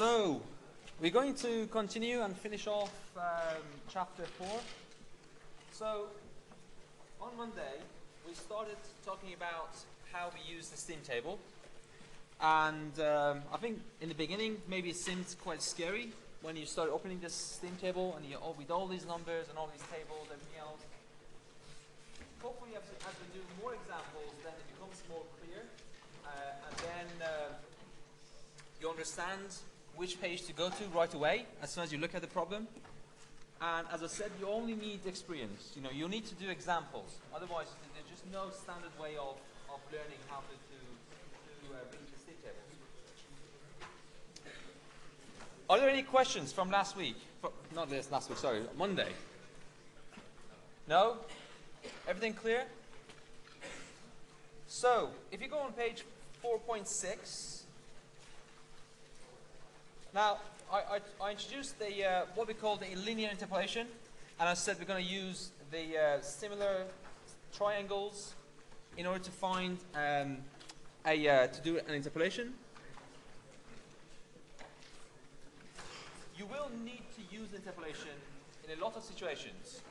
So, we're going to continue and finish off chapter 4. So, on Monday, we started talking about how we use the steam table. And I think in the beginning, maybe it seemed quite scary when you start opening this steam table and you with all these numbers and all these tables, everything else. Hopefully, as we do more examples, then it becomes more clear. And then you understand which page to go to right away as soon as you look at the problem. And as I said, you only need experience. You need to do examples. Otherwise, there's just no standard way of learning how to read the steam table. Are there any questions from last week? Not last week, sorry, Monday. No? Everything clear? So, if you go on page 4.6, now I introduced the what we call the linear interpolation, and I said we're going to use the similar triangles in order to find to do an interpolation. You will need to use interpolation in a lot of situations.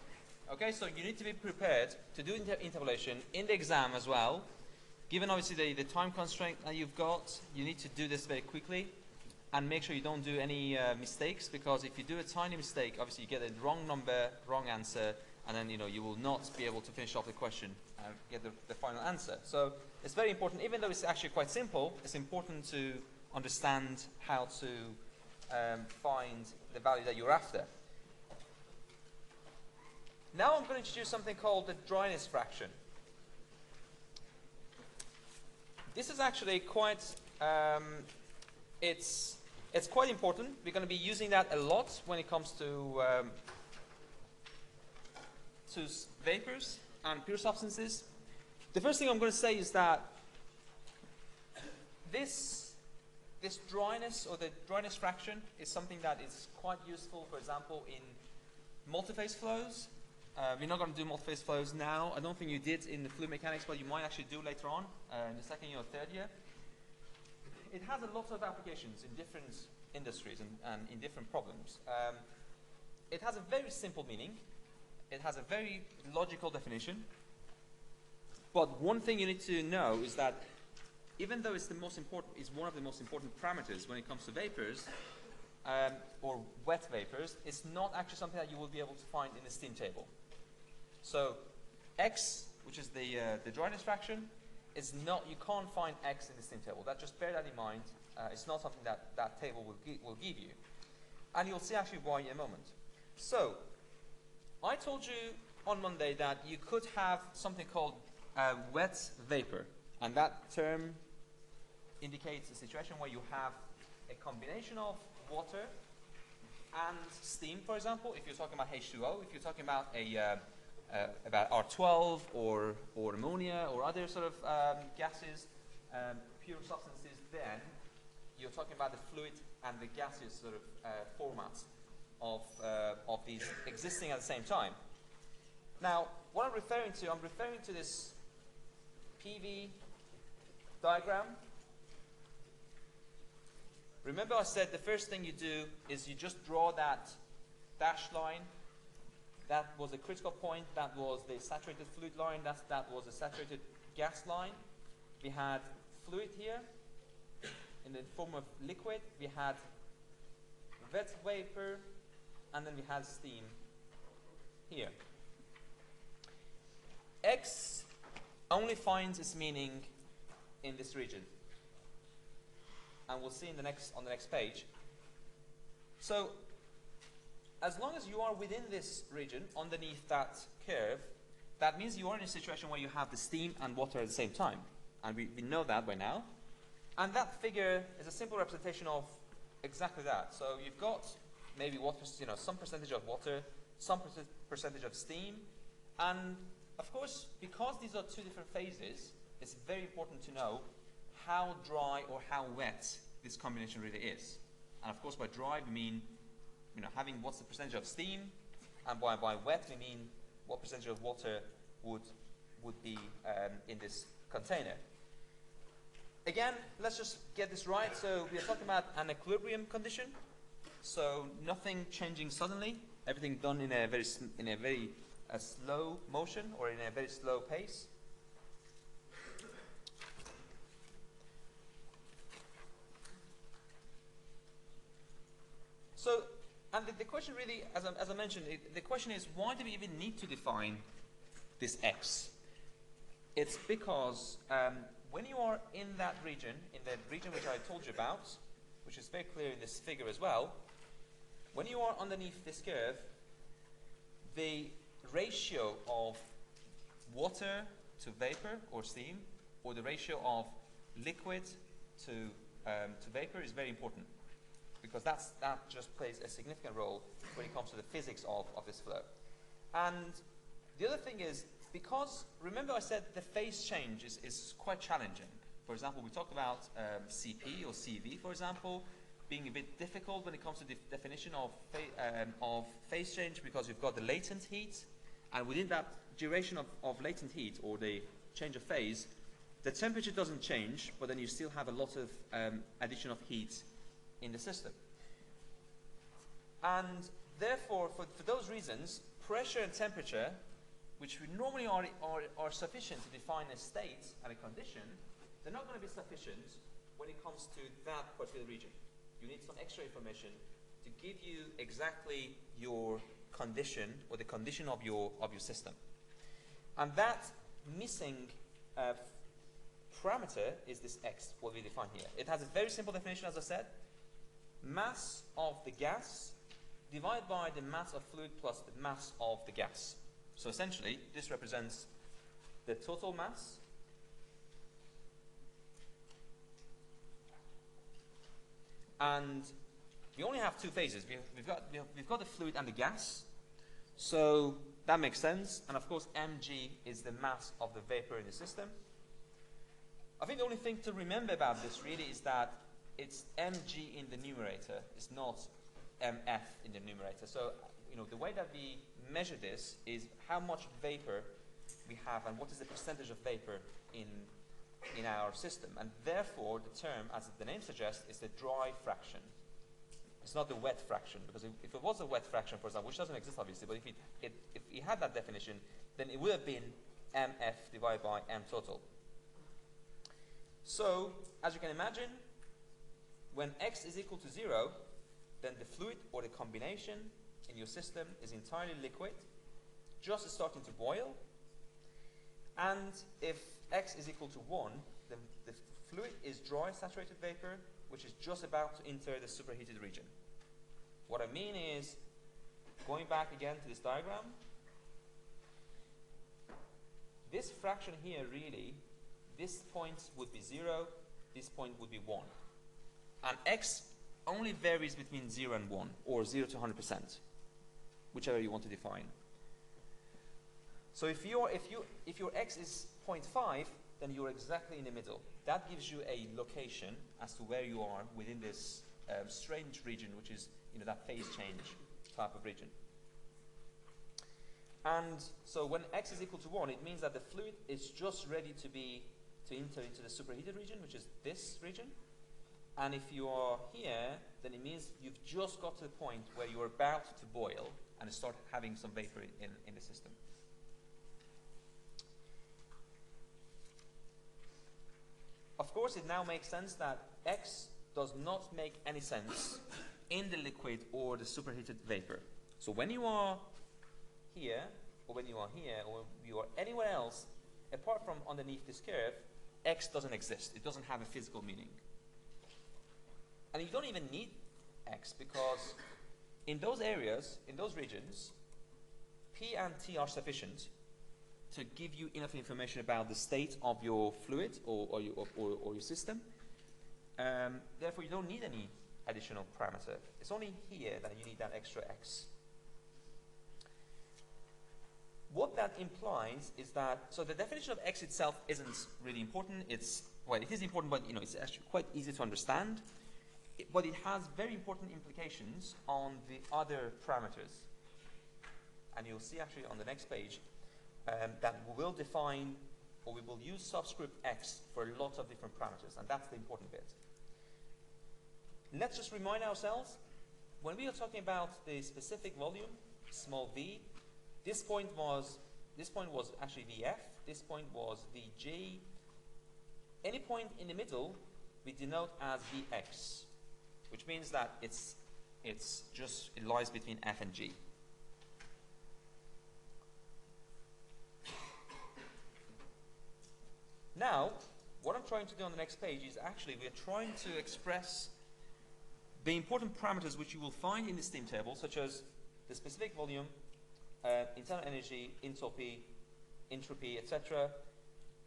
Okay, so you need to be prepared to do interpolation in the exam as well. Given obviously the time constraint that you've got, you need to do this very quickly and make sure you don't do any mistakes, because if you do a tiny mistake, obviously you get a wrong number, wrong answer, and then you will not be able to finish off the question and get the final answer. So it's very important, even though it's actually quite simple, it's important to understand how to find the value that you're after. Now I'm going to introduce something called the dryness fraction. This is actually quite, it's quite important. We're going to be using that a lot when it comes to vapors and pure substances. The first thing I'm going to say is that this dryness, or the dryness fraction, is something that is quite useful, for example, in multiphase flows. We're not going to do multiphase flows now. I don't think you did in the fluid mechanics, but you might actually do later on in the second year or third year. It has a lot of applications in different industries and in different problems. It has a very simple meaning. It has a very logical definition. But one thing you need to know is that even though it's one of the most important parameters when it comes to vapors, or wet vapors, it's not actually something that you will be able to find in the steam table. So X, which is the dryness fraction, is not, you can't find X in the steam table. Just bear that in mind. It's not something that table will give you. And you'll see actually why in a moment. So I told you on Monday that you could have something called wet vapor. And that term indicates a situation where you have a combination of water and steam, for example. If you're talking about H2O, if you're talking about about R12 or ammonia or other sort of gases, pure substances, then you're talking about the fluid and the gaseous sort of formats of these existing at the same time. Now, what I'm referring to this PV diagram. Remember I said the first thing you do is you just draw that dashed line. That was a critical point. That was the saturated fluid line. That was a saturated gas line. We had fluid here in the form of liquid. We had wet vapor, and then we had steam here. X only finds its meaning in this region, and we'll see on the next page. So, as long as you are within this region, underneath that curve, that means you are in a situation where you have the steam and water at the same time. And we know that by now. And that figure is a simple representation of exactly that. So you've got maybe some percentage of water, some percentage of steam. And of course, because these are two different phases, it's very important to know how dry or how wet this combination really is. And of course, by dry, we mean having what's the percentage of steam, and by wet we mean what percentage of water would be in this container. Again, let's just get this right. So we are talking about an equilibrium condition. So nothing changing suddenly. Everything done in a very slow motion or in a very slow pace. So, and the question really, as I mentioned, the question is, why do we even need to define this x? It's because when you are in that region, in the region which I told you about, which is very clear in this figure as well, when you are underneath this curve, the ratio of water to vapor or steam, or the ratio of liquid to vapor is very important, because that just plays a significant role when it comes to the physics of this flow. And the other thing is, because remember I said the phase change is quite challenging. For example, we talked about CP or CV, for example, being a bit difficult when it comes to the definition of phase change, because you've got the latent heat, and within that duration of latent heat or the change of phase, the temperature doesn't change, but then you still have a lot of addition of heat in the system. And therefore, for those reasons, pressure and temperature, which we normally are sufficient to define a state and a condition, they're not going to be sufficient when it comes to that particular region. You need some extra information to give you exactly your condition or the condition of your system. And that missing parameter is this x, what we define here. It has a very simple definition, as I said. Mass of the gas divided by the mass of fluid plus the mass of the gas. So essentially, this represents the total mass and we only have two phases. We've got the fluid and the gas, so that makes sense. And of course, mg is the mass of the vapor in the system. I think the only thing to remember about this really is that it's mg in the numerator. It's not mf in the numerator. So the way that we measure this is how much vapor we have and what is the percentage of vapor in our system. And therefore, the term, as the name suggests, is the dry fraction. It's not the wet fraction, because if it was a wet fraction, for example, which doesn't exist obviously, but if it had that definition, then it would have been mf divided by m total. So, as you can imagine, when x is equal to 0, then the fluid or the combination in your system is entirely liquid, just starting to boil. And if x is equal to 1, then the fluid is dry saturated vapor, which is just about to enter the superheated region. What I mean is, going back again to this diagram, this fraction here really, this point would be 0, this point would be 1. And x only varies between 0 and 1, or 0 to 100%, whichever you want to define. So if your x is 0.5, then you're exactly in the middle. That gives you a location as to where you are within this strange region, which is that phase change type of region. And so when x is equal to 1, it means that the fluid is just ready to enter into the superheated region, which is this region. And if you are here, then it means you've just got to the point where you're about to boil and start having some vapor in the system. Of course, it now makes sense that x does not make any sense in the liquid or the superheated vapor. So when you are here, or when you are here, or you are anywhere else, apart from underneath this curve, x doesn't exist. It doesn't have a physical meaning. And you don't even need x, because in those areas, in those regions, P and T are sufficient to give you enough information about the state of your fluid or your system. Therefore, you don't need any additional parameter. It's only here that you need that extra x. What that implies is that, so the definition of x itself isn't really important. Well, it is important, but it's actually quite easy to understand. But it has very important implications on the other parameters. And you'll see actually on the next page that we will define or we will use subscript x for a lot of different parameters, and that's the important bit. Let's just remind ourselves, when we are talking about the specific volume, small v, this point was actually Vf, this point was Vg. Any point in the middle we denote as Vx, which means that it lies between f and g. Now, what I'm trying to do on the next page is actually we're trying to express the important parameters which you will find in the steam table, such as the specific volume, internal energy, enthalpy, entropy, etc.,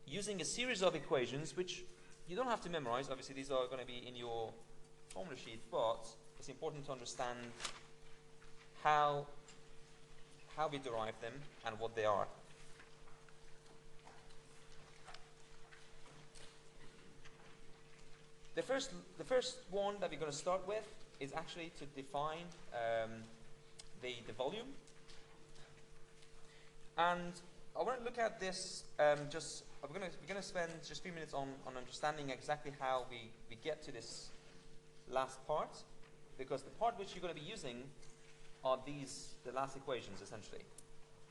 using a series of equations which you don't have to memorize. Obviously, these are going to be in your formula sheet, but it's important to understand how we derive them and what they are. The first one that we're going to start with is actually to define the volume. And I want to look at this we're going to spend just a few minutes on understanding exactly how we get to this last part, because the part which you're going to be using are the last equations, essentially.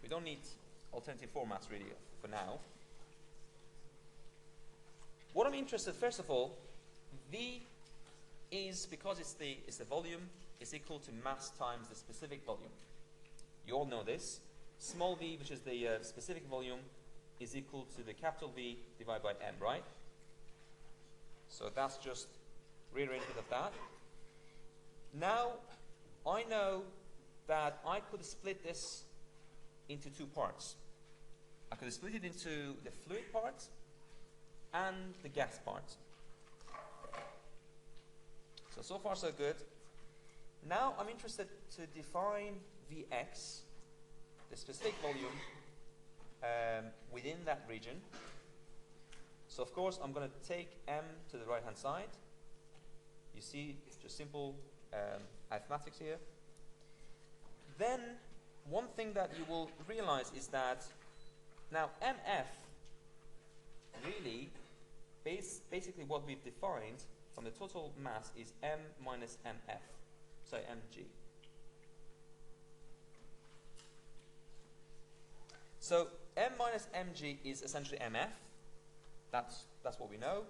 We don't need alternative formats really for now. What I'm interested, first of all, V is, because it's the volume, is equal to mass times the specific volume. You all know this. Small v, which is the specific volume, is equal to the capital V divided by m, right? So that's just rearrangement of that. Now, I know that I could split this into two parts. I could split it into the fluid part and the gas part. So far so good. Now I'm interested to define Vx, the specific volume, within that region. So of course I'm going to take m to the right hand side. You see, just simple arithmetics here. Then one thing that you will realize is that now mf really basically what we've defined from the total mass is m minus mf, so mg. So m minus mg is essentially mf. That's what we know.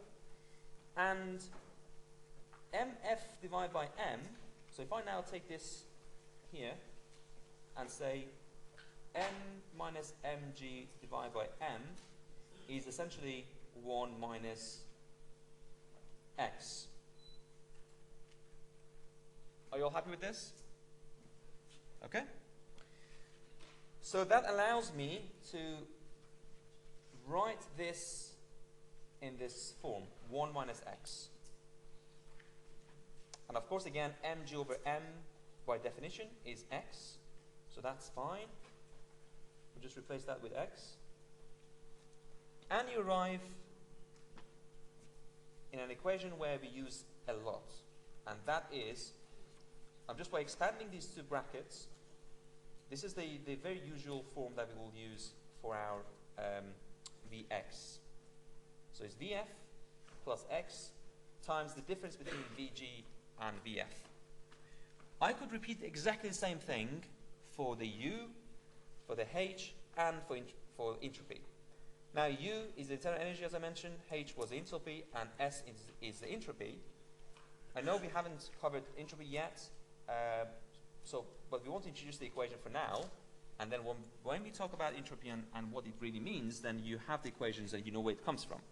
And mf divided by m, so if I now take this here and say m minus mg divided by m is essentially 1 minus x. Are you all happy with this? Okay. So that allows me to write this in this form, 1 minus x. And of course, again, mg over m by definition is x, so that's fine. We'll just replace that with x. And you arrive in an equation where we use a lot, and that is, just by expanding these two brackets, this is the very usual form that we will use for our Vx. So it's Vf plus x times the difference between Vg and Vf. I could repeat exactly the same thing for the U, for the H, and for entropy. Now U is the internal energy, as I mentioned, H was the enthalpy, and S is the entropy. I know we haven't covered entropy yet, but we want to introduce the equation for now, and then when we talk about entropy and what it really means, then you have the equations and you know where it comes from.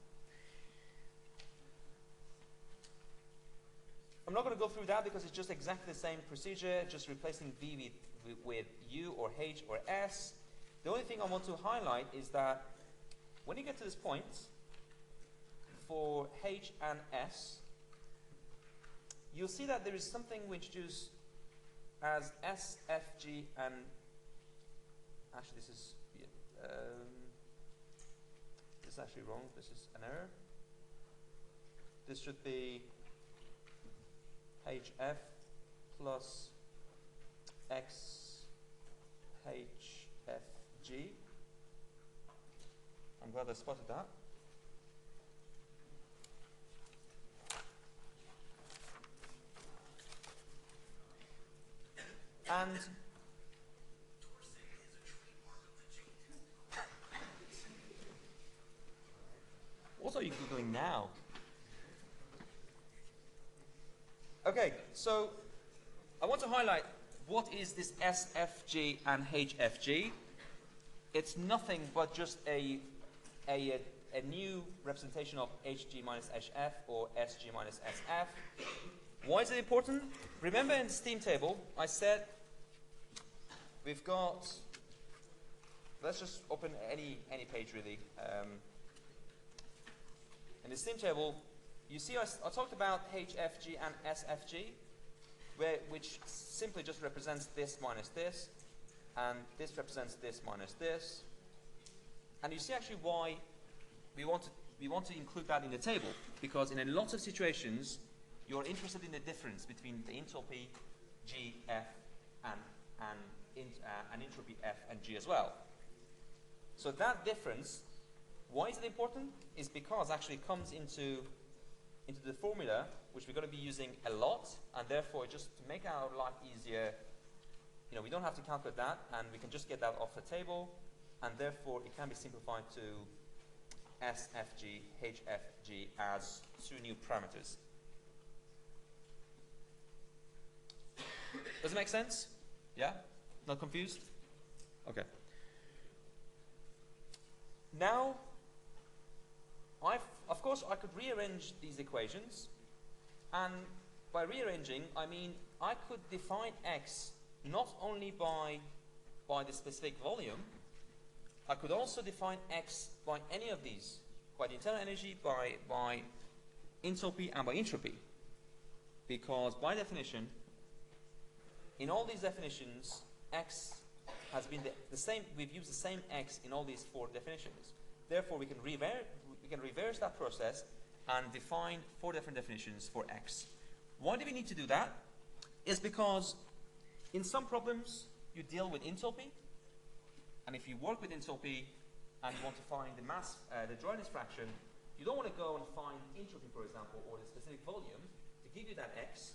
I'm not going to go through that because it's just exactly the same procedure, just replacing V with U or H or S. The only thing I want to highlight is that when you get to this point, for H and S, you'll see that there is something we introduce as S, F, G, and actually this is actually wrong. This is an error. This should be HF plus XHFG. I'm glad I spotted that. And what are you Googling now? Okay, so I want to highlight what is this SFG and HFG. It's nothing but just a new representation of HG minus HF or SG minus SF. Why is it important? Remember in the steam table, I said we've got, let's just open any page really. In the steam table, you see I talked about HFG and SFG, which simply just represents this minus this, and this represents this minus this. And you see actually why we want to include that in the table, because in a lot of situations, you're interested in the difference between the enthalpy G, F, and entropy F and G as well. So that difference, why is it important? Is because actually it comes into the formula, which we're going to be using a lot, and therefore just to make our life easier, you know, we don't have to calculate that, and we can just get that off the table, and therefore it can be simplified to SFG, HFG as two new parameters. Does it make sense? Yeah? Not confused? Okay. Now, of course, I could rearrange these equations, and by rearranging, I mean I could define X not only by the specific volume, I could also define X by any of these, by the internal energy, by enthalpy, and by entropy. Because by definition, in all these definitions, X has been the same, we've used the same X in all these four definitions. Therefore, we can reverse that process and define four different definitions for X. Why do we need to do that? It's because in some problems, you deal with enthalpy, and if you work with enthalpy and you want to find the mass, the dryness fraction, you don't want to go and find entropy, for example, or the specific volume to give you that X.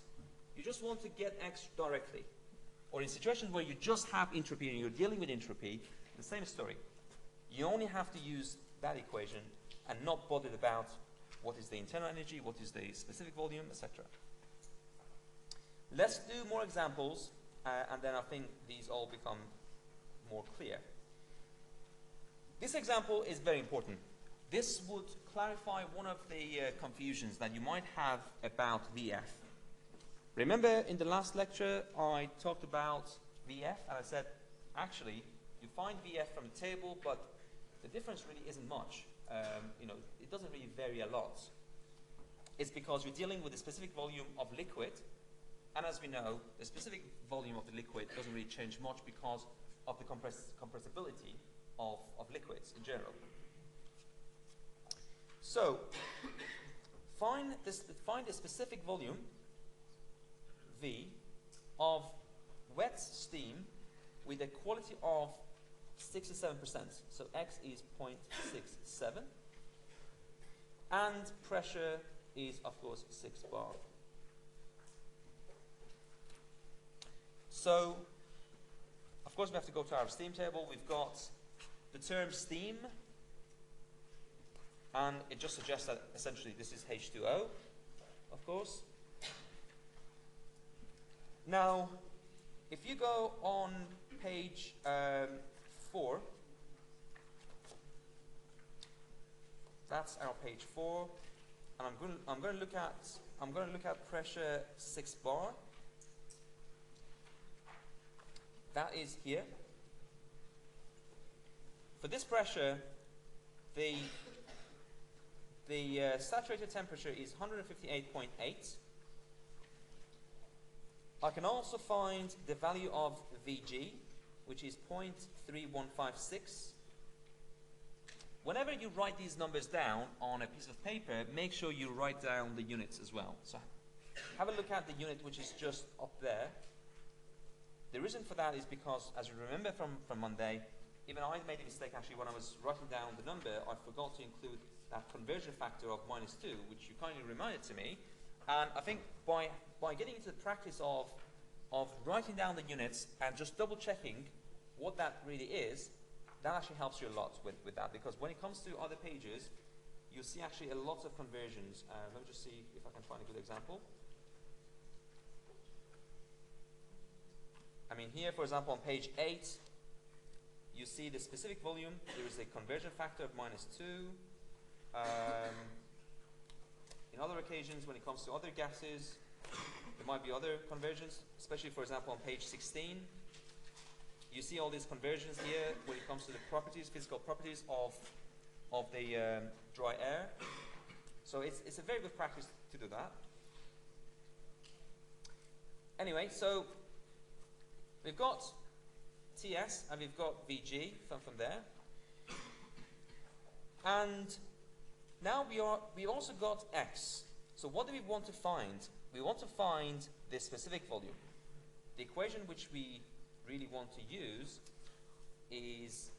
You just want to get X directly. Or in situations where you just have entropy and you're dealing with entropy, the same story. You only have to use that equation and not bothered about what is the internal energy, what is the specific volume, etc. Let's do more examples, and then I think these all become more clear. This example is very important. This would clarify one of the confusions that you might have about VF. Remember in the last lecture I talked about VF, and I said actually you find VF from the table, but the difference really isn't much. You know, it doesn't really vary a lot. It's because you're dealing with a specific volume of liquid, and as we know, the specific volume of the liquid doesn't really change much because of the compressibility of liquids in general. So find a specific volume V of wet steam with a quality of 67%. So X is 0.67. And pressure is, of course, 6 bar. So, of course, we have to go to our steam table. We've got the term steam, and it just suggests that essentially this is H2O, of course. Now, if you go on page 4, that's our page 4, and I'm going to look at pressure 6 bar. That is here. For this pressure, the saturated temperature is 158.8. I can also find the value of Vg, which is 0.3156. Whenever you write these numbers down on a piece of paper, make sure you write down the units as well. So have a look at the unit which is just up there. The reason for that is because, as you remember from Monday, even I made a mistake actually when I was writing down the number. I forgot to include that conversion factor of -2, which you kindly reminded to me. And I think by getting into the practice of writing down the units and just double checking what that really is, that actually helps you a lot with that, because when it comes to other pages, you'll see actually a lot of conversions. Let me just see if I can find a good example. I mean, here, for example, on page 8, you see the specific volume. There is a conversion factor of -2. In other occasions, when it comes to other gases, there might be other conversions, especially, for example, on page 16. You see all these conversions here when it comes to the properties, physical properties of the dry air. So it's a very good practice to do that. Anyway, so we've got TS and we've got VG from there. And now we've also got X. So what do we want to find? We want to find the specific volume. The equation which we really want to use is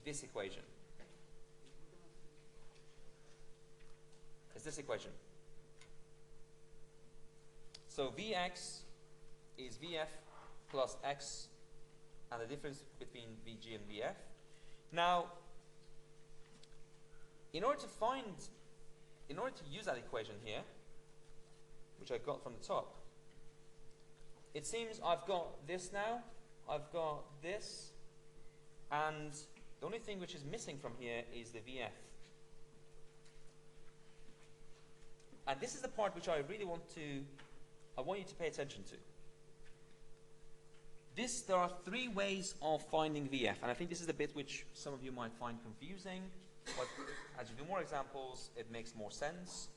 this equation. It's this equation. So Vx is Vf plus X, and the difference between Vg and Vf. Now, in order to use that equation here, which I got from the top, it seems I've got this now, I've got this, and the only thing which is missing from here is the Vf. And this is the part which I really want you to pay attention to. There are 3 ways of finding Vf, and I think this is the bit which some of you might find confusing, but as you do more examples, it makes more sense.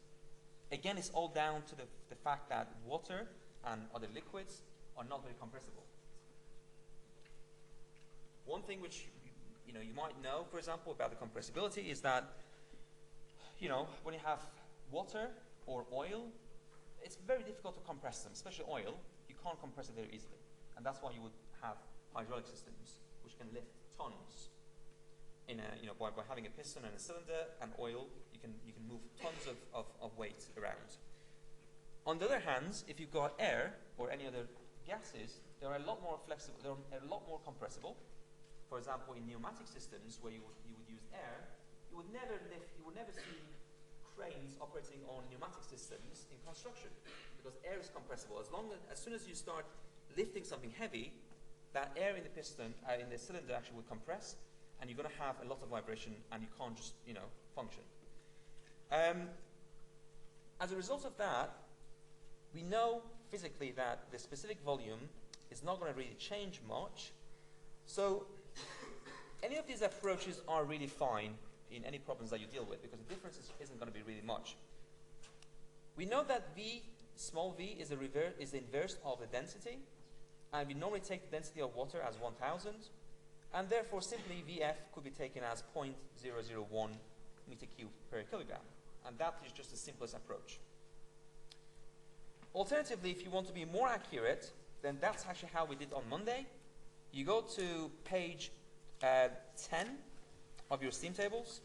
Again, it's all down to the fact that water and other liquids are not very compressible. One thing which you might know, for example, about the compressibility is that when you have water or oil, it's very difficult to compress them, especially oil. You can't compress it very easily, and that's why you would have hydraulic systems which can lift tons. By having a piston and a cylinder and oil, you can move tons of weight around. On the other hand, if you've got air or any other gases, they are a lot more flexible. They're a lot more compressible. For example, in pneumatic systems where you would use air, you would never see cranes operating on pneumatic systems in construction, because air is compressible. As soon as you start lifting something heavy, that air in the piston, in the cylinder actually will compress, and you're going to have a lot of vibration, and you can't just function. As a result of that, we know physically that the specific volume is not going to really change much. So any of these approaches are really fine in any problems that you deal with, because the difference isn't going to be really much. We know that small v is the inverse of the density, and we normally take the density of water as 1000, and therefore simply Vf could be taken as 0.001 meter cubed per kilogram, and that is just the simplest approach. Alternatively, if you want to be more accurate, then that's actually how we did on Monday. You go to page 10 of your steam tables.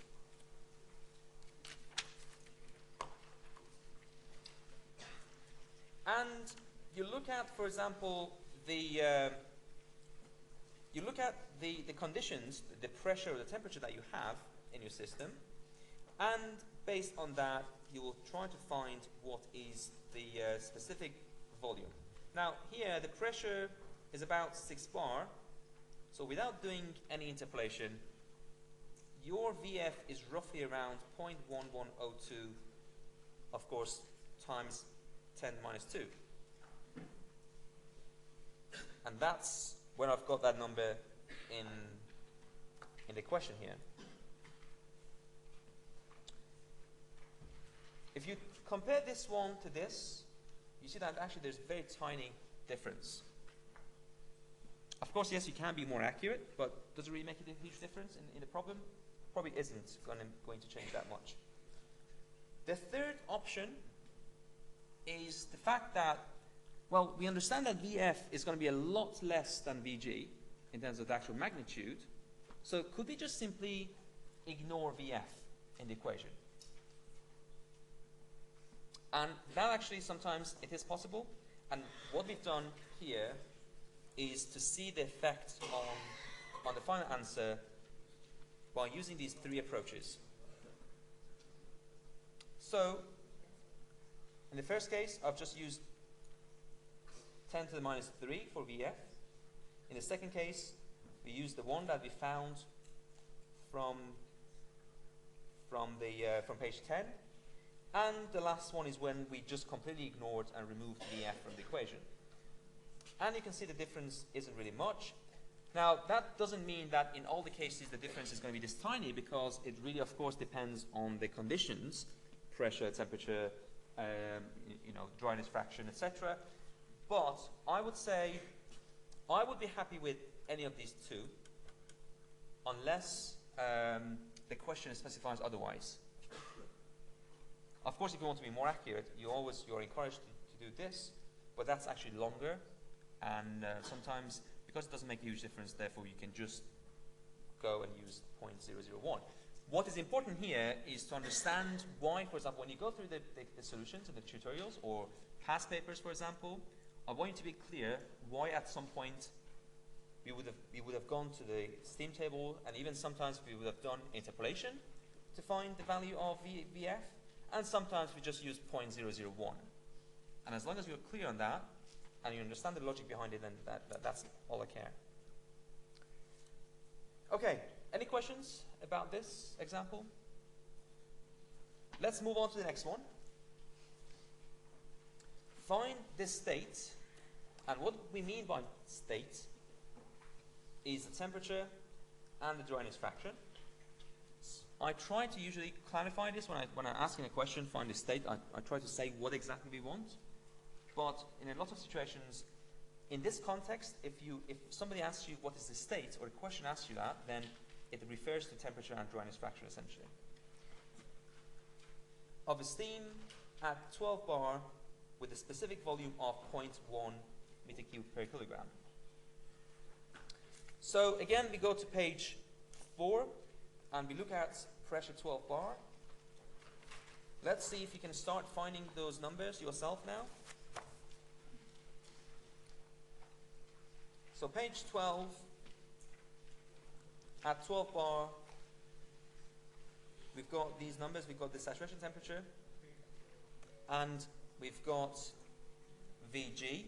And you look at, for example, the conditions, the pressure or the temperature that you have in your system, and based on that, you will try to find what is the specific volume. Now, here the pressure is about 6 bar, so without doing any interpolation, your Vf is roughly around 0.1102, of course, times 10 minus 2. And that's where I've got that number in the question here. If you compare this one to this, you see that actually there's a very tiny difference. Of course, yes, you can be more accurate, but does it really make a huge difference in the problem? Probably isn't going to change that much. The third option is the fact that, well, we understand that Vf is going to be a lot less than Vg in terms of the actual magnitude, So could we just simply ignore Vf in the equation? And that actually sometimes it is possible. And what we've done here is to see the effect on the final answer by using these three approaches. So in the first case, I've just used 10 to the minus 3 for Vf. In the second case, we used the one that we found from page 10. And the last one is when we just completely ignored and removed Vf from the equation. And you can see the difference isn't really much. Now, that doesn't mean that in all the cases the difference is going to be this tiny, because it really, of course, depends on the conditions, pressure, temperature, dryness fraction, etc. But I would say I would be happy with any of these two, unless the question specifies otherwise. Of course, if you want to be more accurate, you're encouraged to do this, but that's actually longer, and sometimes, because it doesn't make a huge difference, therefore you can just go and use 0.001. What is important here is to understand why, for example, when you go through the solutions in the tutorials or past papers, for example, I want you to be clear why at some point we would have gone to the steam table, and even sometimes we would have done interpolation to find the value of Vf, and sometimes we just use 0.001. And as long as you're clear on that, and you understand the logic behind it, then that's all I care. Okay, any questions about this example? Let's move on to the next one. Find the state, and what we mean by state is the temperature and the dryness fraction. I try to usually clarify this when I'm asking a question, find the state. I try to say what exactly we want. But in a lot of situations, in this context, if somebody asks you what is the state, or a question asks you that, then it refers to temperature and dryness fraction essentially. Of a steam at 12 bar with a specific volume of 0.1 meter cubed per kilogram. So again, we go to page 4 and we look at pressure 12 bar. Let's see if you can start finding those numbers yourself now. So page 12, at 12 bar, we've got these numbers. We've got the saturation temperature, and we've got Vg.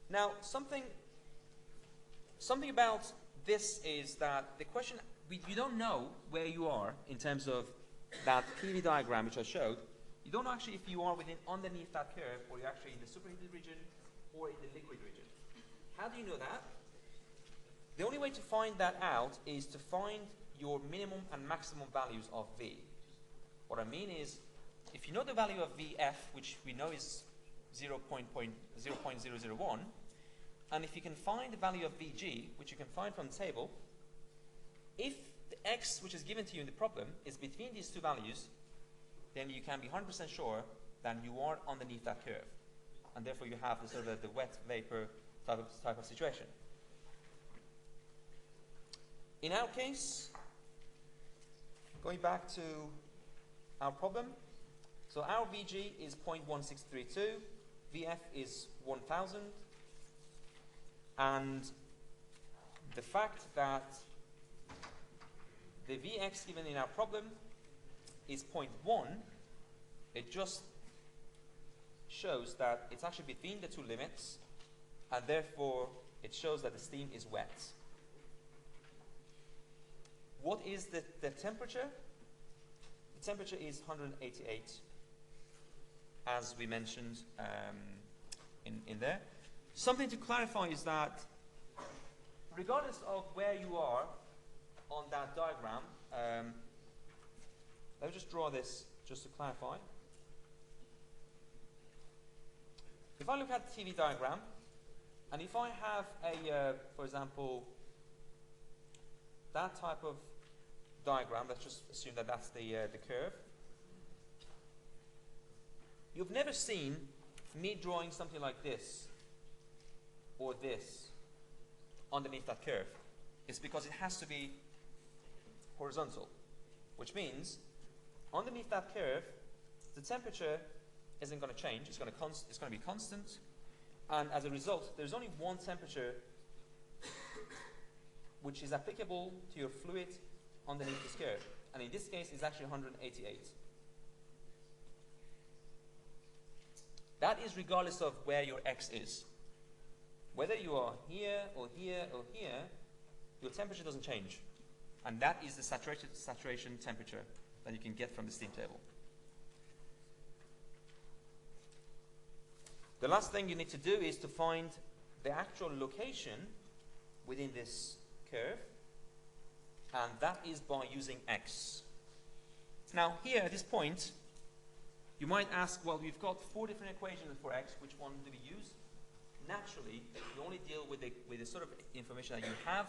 Now, something about this is that the question, you don't know where you are in terms of that PV diagram which I showed. You don't know actually if you are underneath that curve, or you're actually in the superheated region or in the liquid region. How do you know that? The only way to find that out is to find your minimum and maximum values of V. What I mean is, if you know the value of Vf, which we know is 0.001, and if you can find the value of Vg, which you can find from the table, if the x which is given to you in the problem is between these two values, then you can be 100% sure that you are underneath that curve, and therefore you have the sort of the wet vapor type of situation. In our case, going back to our problem, so our Vg is 0.1632, Vf is 1000, and the fact that the Vx given in our problem is 0.1, it just shows that it's actually between the two limits, and therefore it shows that the steam is wet. What is the temperature? The temperature is 188, as we mentioned in there. Something to clarify is that regardless of where you are on that diagram, let me just draw this just to clarify. If I look at the TV diagram, and if I have a, for example, that type of diagram, let's just assume that that's the curve. You've never seen me drawing something like this or this underneath that curve is because it has to be horizontal, which means underneath that curve, the temperature isn't going to change. It's going to be constant, and as a result, there's only one temperature which is applicable to your fluid underneath this curve, and in this case, it's actually 188. That is regardless of where your x is. Whether you are here or here or here, your temperature doesn't change, and that is the saturation temperature that you can get from the steam table. The last thing you need to do is to find the actual location within this curve, and that is by using x. Now here at this point, you might ask, well, we've got 4 different equations for x, which one do we use? Naturally, you only deal with the sort of information that you have.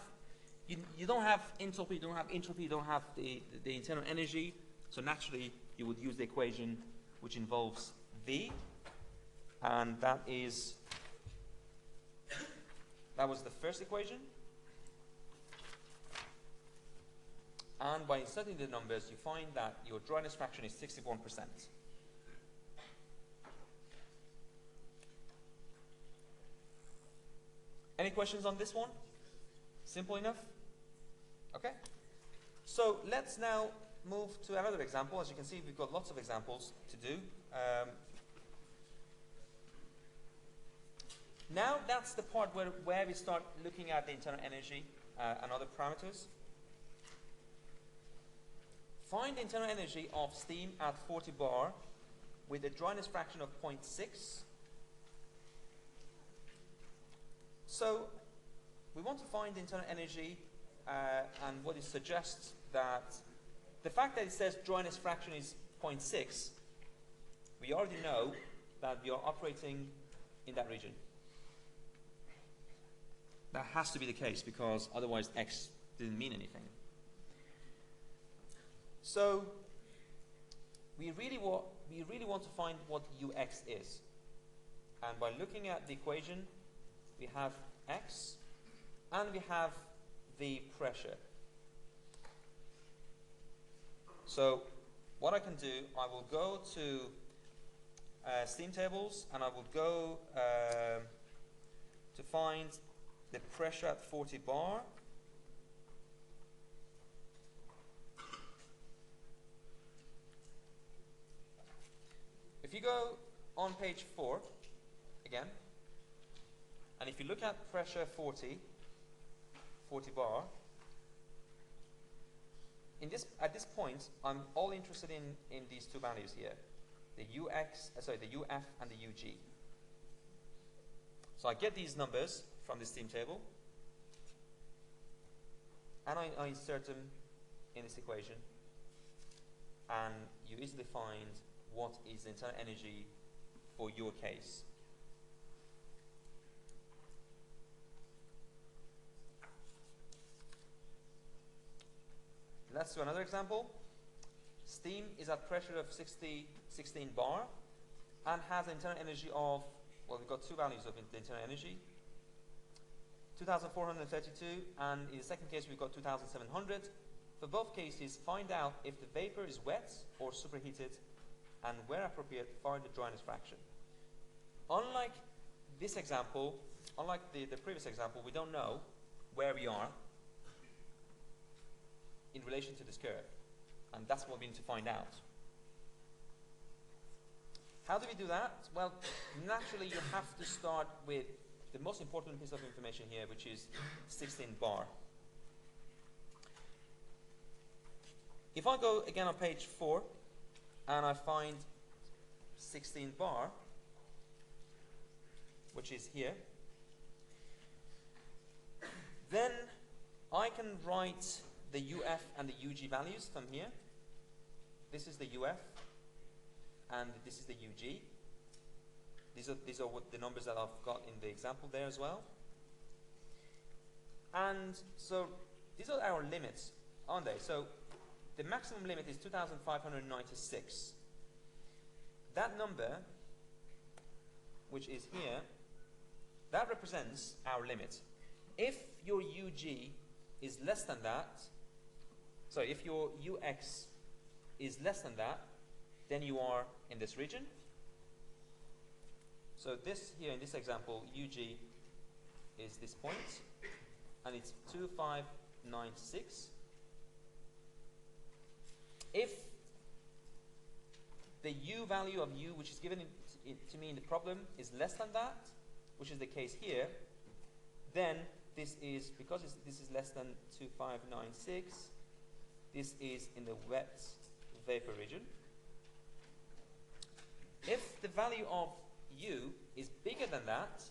You don't have enthalpy, you don't have entropy, you don't have the internal energy, so naturally you would use the equation which involves V, and that was the first equation. And by inserting the numbers, you find that your dryness fraction is 61%. Any questions on this one? Simple enough? Okay. So let's now move to another example. As you can see, we've got lots of examples to do. Now that's the part where we start looking at the internal energy and other parameters. Find the internal energy of steam at 40 bar with a dryness fraction of 0.6. So we want to find the internal energy, and what it suggests that the fact that it says dryness fraction is 0.6, we already know that we are operating in that region. That has to be the case, because otherwise x didn't mean anything. So we really want to find what ux is, and by looking at the equation, we have x and we have the pressure. So what I can do, I will go to steam tables, and I will go to find the pressure at 40 bar. If you go on page 4 again, and if you look at pressure 40 bar, at this point, I'm all interested in these two values here, the the UF and the UG. So I get these numbers from the steam table, and I insert them in this equation, and you easily find what is the internal energy for your case. Let's do another example. Steam is at pressure of 16 bar and has an internal energy of, well, we've got two values of the internal energy, 2,432, and in the second case we've got 2,700. For both cases, find out if the vapor is wet or superheated, and where appropriate, find the dryness fraction. Unlike this example, unlike the previous example, we don't know where we are in relation to this curve, and that's what we need to find out. How do we do that? Well, naturally you have to start with the most important piece of information here, which is 16 bar. If I go again on page 4 and I find 16 bar, which is here, then I can write the UF and the UG values from here. This is the UF and this is the UG. These are what the numbers that I've got in the example there as well. And so these are our limits, aren't they? So the maximum limit is 2,596. That number which is here, that represents our limit. If your UG is less than that, so if your UX is less than that, then you are in this region. So this here in this example, UG is this point, and it's 2596. If the U value of U, which is given to me in the problem, is less than that, which is the case here, then this is, because this is less than 2596, this is in the wet vapor region. If the value of U is bigger than that,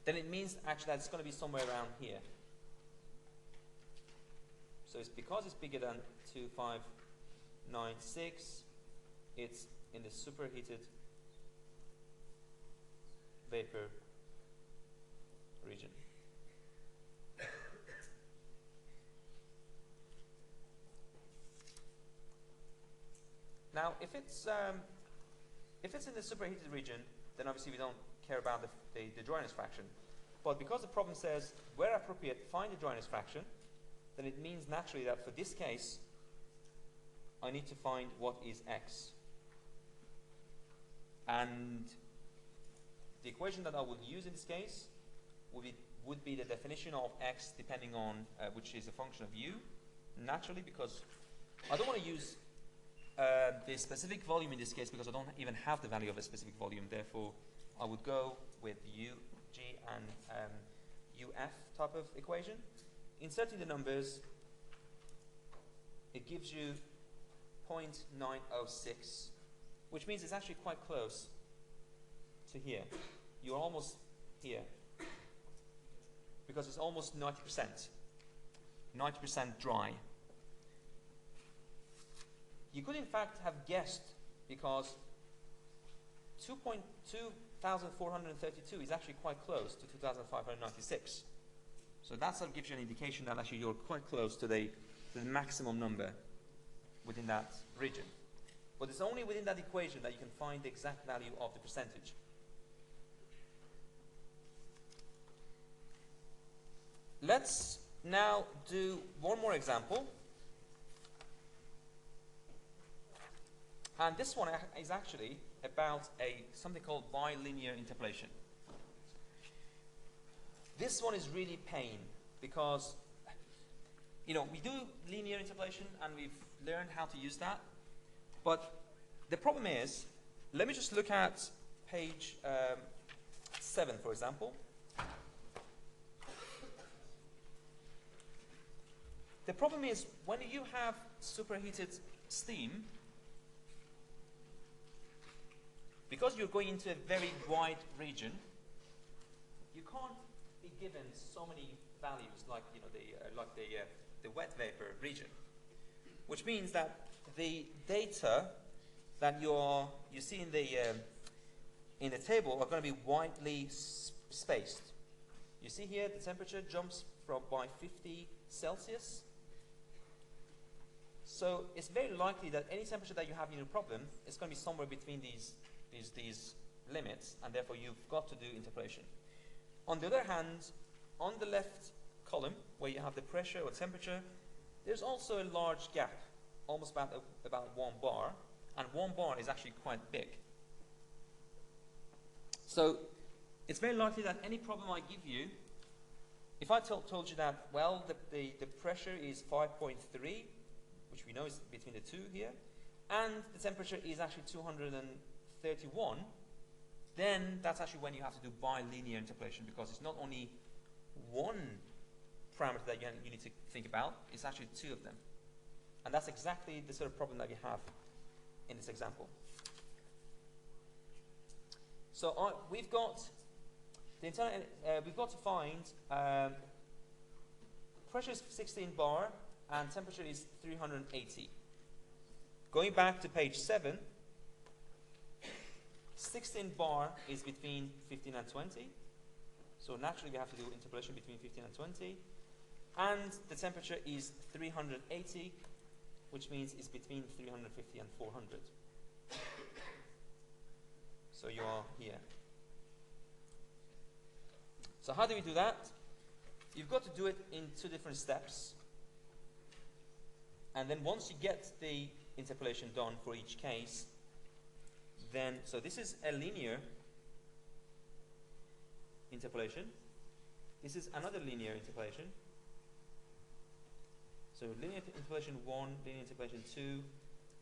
then it means actually that it's going to be somewhere around here. So it's because it's bigger than 2596, it's in the superheated vapor region. Now, if it's in the superheated region, then obviously we don't care about the dryness fraction. But because the problem says, where appropriate, find the dryness fraction, then it means naturally that for this case, I need to find what is X. And the equation that I would use in this case would be the definition of X depending on which is a function of U, naturally, because I don't want to use the specific volume in this case because I don't even have the value of a specific volume. Therefore, I would go with U, G, and UF type of equation. Inserting the numbers, it gives you 0.906, which means it's actually quite close to here. You're almost here because it's almost 90%. 90% dry. You could in fact have guessed, because 2,432 is actually quite close to 2,596. So that sort of gives you an indication that actually you're quite close to the maximum number within that region. But it's only within that equation that you can find the exact value of the percentage. Let's now do one more example. And this one is actually about something called bilinear interpolation. This one is really pain because, we do linear interpolation and we've learned how to use that. But the problem is, let me just look at page 7, for example. The problem is, when you have superheated steam, because you're going into a very wide region, you can't be given so many values like the wet vapor region, which means that the data that you see in the table are going to be widely spaced. You see here the temperature jumps by 50 Celsius. So it's very likely that any temperature that you have in your problem is going to be somewhere between these limits, and therefore you've got to do interpolation. On the other hand, on the left column, where you have the pressure or temperature, there's also a large gap, almost about 1 bar, and 1 bar is actually quite big. So it's very likely that any problem I give you, if I told you that, well, the pressure is 5.3, which we know is between the two here, and the temperature is actually 231, then that's actually when you have to do bilinear interpolation, because it's not only one parameter that you need to think about, it's actually two of them. And that's exactly the sort of problem that you have in this example. So we've got to find pressure is 16 bar and temperature is 380. Going back to page 7, 16 bar is between 15 and 20. So naturally we have to do interpolation between 15 and 20. And the temperature is 380, which means it's between 350 and 400. So you are here. So how do we do that? You've got to do it in two different steps. And then once you get the interpolation done for each case, then, so this is a linear interpolation. This is another linear interpolation. So linear interpolation 1, linear interpolation 2,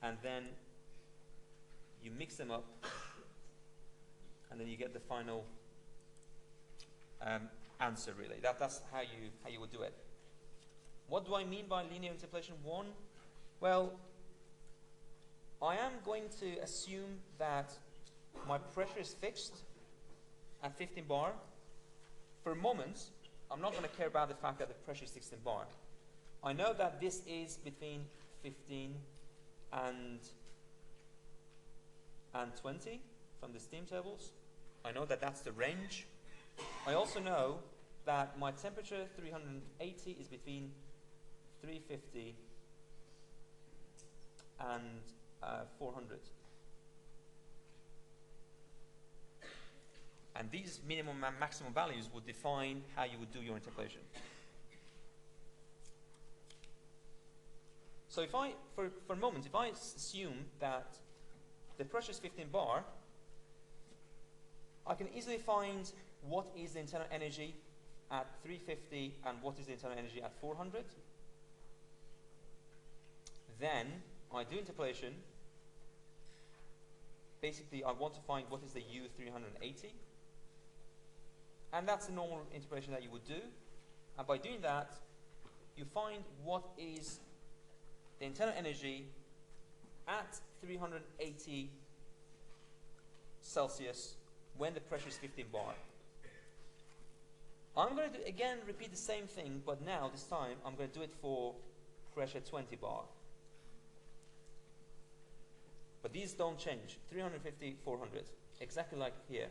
and then you mix them up, and then you get the final answer, really. That's how you would do it. What do I mean by linear interpolation 1? Well, I am going to assume that my pressure is fixed at 15 bar. For a moment, I'm not going to care about the fact that the pressure is 16 bar. I know that this is between 15 and 20 from the steam tables. I know that that's the range. I also know that my temperature 380 is between 350 and 400. And these minimum and maximum values would define how you would do your interpolation. So if I, for a moment, if I assume that the pressure is 15 bar, I can easily find what is the internal energy at 350 and what is the internal energy at 400. Then I do interpolation. Basically, I want to find what is the U380. And that's the normal interpolation that you would do. And by doing that, you find what is the internal energy at 380 Celsius when the pressure is 15 bar. I'm going to again repeat the same thing, but now this time I'm going to do it for pressure 20 bar. But these don't change. 350, 400, exactly like here.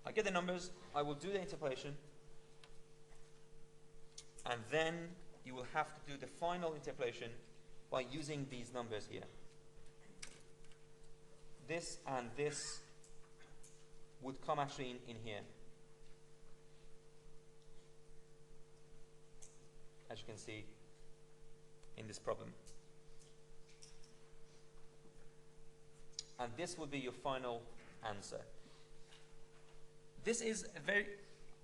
I get the numbers, I will do the interpolation, and then you will have to do the final interpolation by using these numbers here. This and this would come actually in here. As you can see in this problem. And this will be your final answer. This is a very,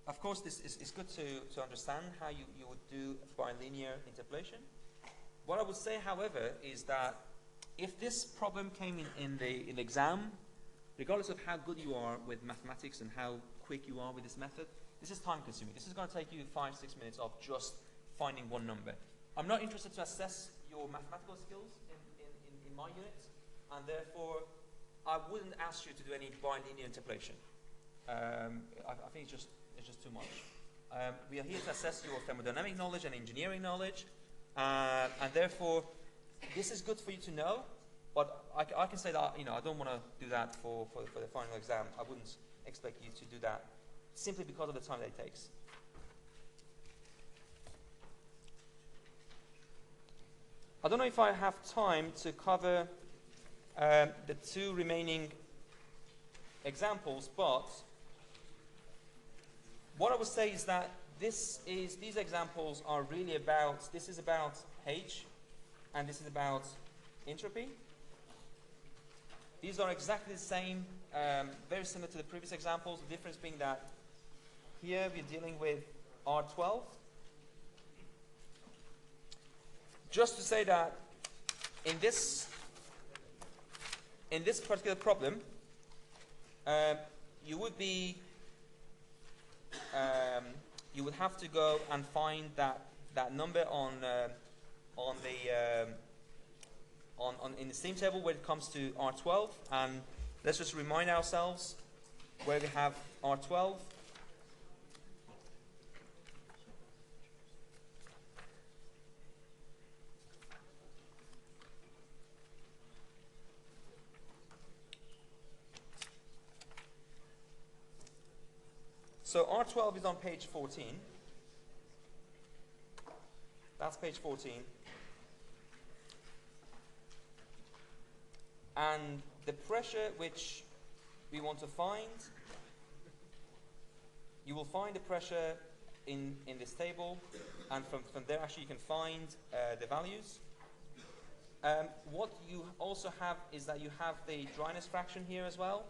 of course, this is good to understand how you would do bilinear interpolation. What I would say, however, is that if this problem came in the exam, regardless of how good you are with mathematics and how quick you are with this method, this is time consuming. This is going to take you 5-6 minutes of just finding one number. I'm not interested to assess your mathematical skills in my unit, and therefore I wouldn't ask you to do any bilinear interpolation. I think it's just too much. We are here to assess your thermodynamic knowledge and engineering knowledge, and therefore this is good for you to know. But I can say that I don't want to do that for the final exam. I wouldn't expect you to do that simply because of the time that it takes. I don't know if I have time to cover the two remaining examples, but what I would say is that these examples are really about, this is about H and this is about entropy. These are exactly the same, very similar to the previous examples, the difference being that here we're dealing with R12. Just to say that in this particular problem, you would have to go and find that number in the steam table when it comes to R12, and let's just remind ourselves where we have R12. So R12 is on page 14. That's page 14. And the pressure which we want to find you will find the pressure in this table, and from there actually you can find the values. What you also have is that you have the dryness fraction here as well.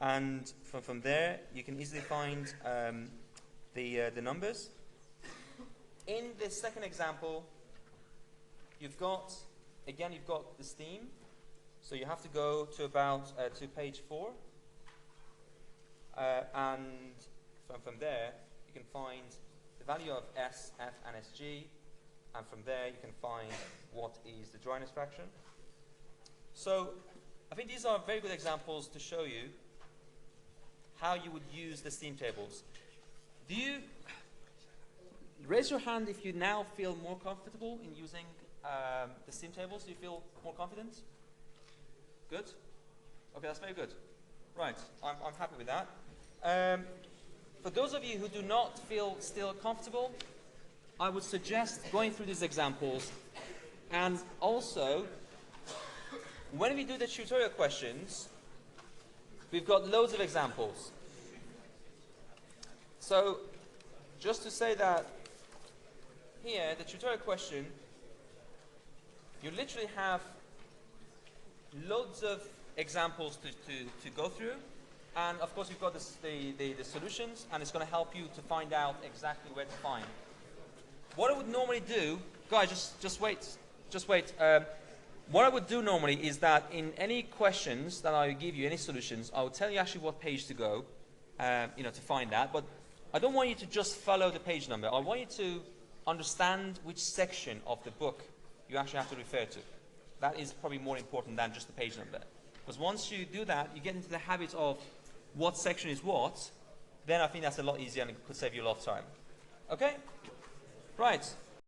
And from there you can easily find the numbers. In this second example, you've got the steam. So you have to go to about to page 4. And from there you can find the value of S, F, and Sg, and from there you can find what is the dryness fraction. So I think these are very good examples to show you how you would use the steam tables. Do you raise your hand if you now feel more comfortable in using the steam tables? Do you feel more confident? Good? Okay, that's very good. Right, I'm happy with that. For those of you who do not feel still comfortable, I would suggest going through these examples, and also when we do the tutorial questions, we've got loads of examples. So just to say that here, the tutorial question, you literally have loads of examples to go through. And of course, we've got the solutions, and it's going to help you to find out exactly where to find. What I would normally do, guys, just wait. What I would do normally is that in any questions that I give you, any solutions, I will tell you actually what page to go, to find that. But I don't want you to just follow the page number. I want you to understand which section of the book you actually have to refer to. That is probably more important than just the page number. Because once you do that, you get into the habit of what section is what, then I think that's a lot easier and it could save you a lot of time. Okay? Right.